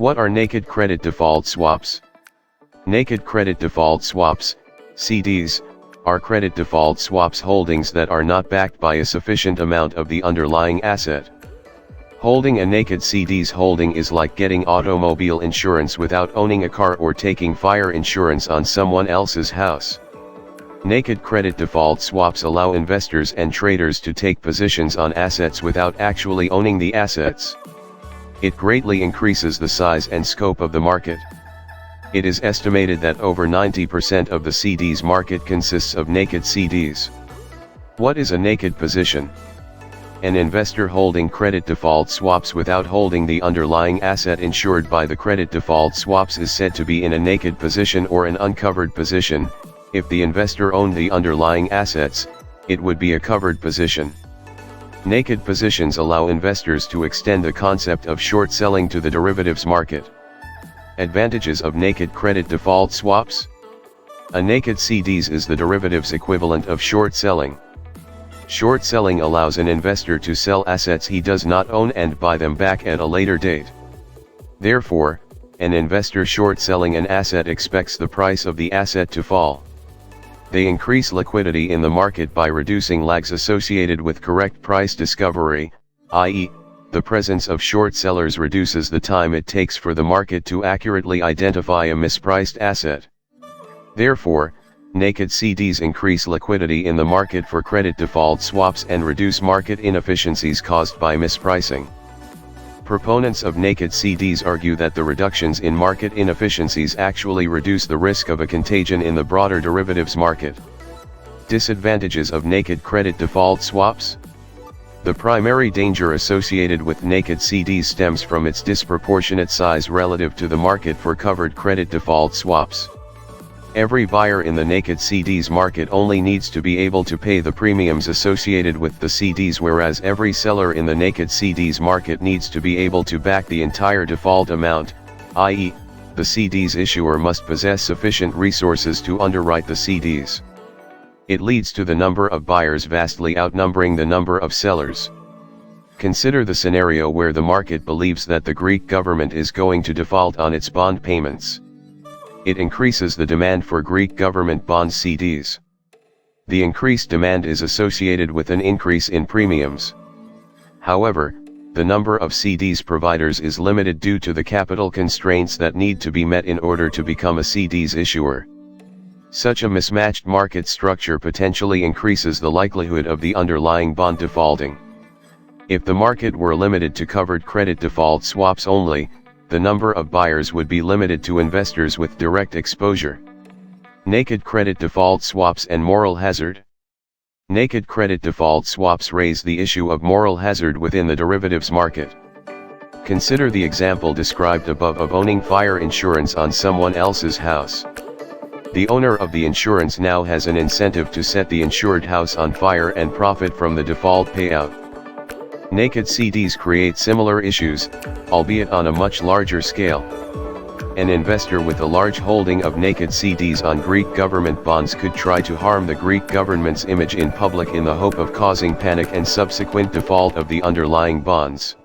What are naked credit default swaps? Naked credit default swaps, CDs, are credit default swaps holdings that are not backed by a sufficient amount of the underlying asset. Holding a naked CDs holding is like getting automobile insurance without owning a car or taking fire insurance on someone else's house. Naked credit default swaps allow investors and traders to take positions on assets without actually owning the assets. It greatly increases the size and scope of the market. It is estimated that over 90% of the CDs market consists of naked CDs. What is a naked position? An investor holding credit default swaps without holding the underlying asset insured by the credit default swaps is said to be in a naked position or an uncovered position. If the investor owned the underlying assets, it would be a covered position. Naked positions allow investors to extend the concept of short selling to the derivatives market. Advantages of naked credit default swaps? A naked CDs is the derivatives equivalent of short selling. Short selling allows an investor to sell assets he does not own and buy them back at a later date. Therefore, an investor short selling an asset expects the price of the asset to fall. They increase liquidity in the market by reducing lags associated with correct price discovery, i.e., the presence of short sellers reduces the time it takes for the market to accurately identify a mispriced asset. Therefore, naked CDs increase liquidity in the market for credit default swaps and reduce market inefficiencies caused by mispricing. Proponents of naked CDs argue that the reductions in market inefficiencies actually reduce the risk of a contagion in the broader derivatives market. Disadvantages of naked credit default swaps? The primary danger associated with naked CDs stems from its disproportionate size relative to the market for covered credit default swaps. Every buyer in the naked CDs market only needs to be able to pay the premiums associated with the CDs, whereas every seller in the naked CDs market needs to be able to back the entire default amount, i.e., the CDs issuer must possess sufficient resources to underwrite the CDs. It leads to the number of buyers vastly outnumbering the number of sellers. Consider the scenario where the market believes that the Greek government is going to default on its bond payments. It increases the demand for Greek government bond CDs. The increased demand is associated with an increase in premiums. However, the number of CDs providers is limited due to the capital constraints that need to be met in order to become a CDs issuer. Such a mismatched market structure potentially increases the likelihood of the underlying bond defaulting. If the market were limited to covered credit default swaps only, the number of buyers would be limited to investors with direct exposure. Naked credit default swaps and moral hazard. Naked credit default swaps raise the issue of moral hazard within the derivatives market. Consider the example described above of owning fire insurance on someone else's house. The owner of the insurance now has an incentive to set the insured house on fire and profit from the default payout. Naked CDs create similar issues, albeit on a much larger scale. An investor with a large holding of naked CDs on Greek government bonds could try to harm the Greek government's image in public in the hope of causing panic and subsequent default of the underlying bonds.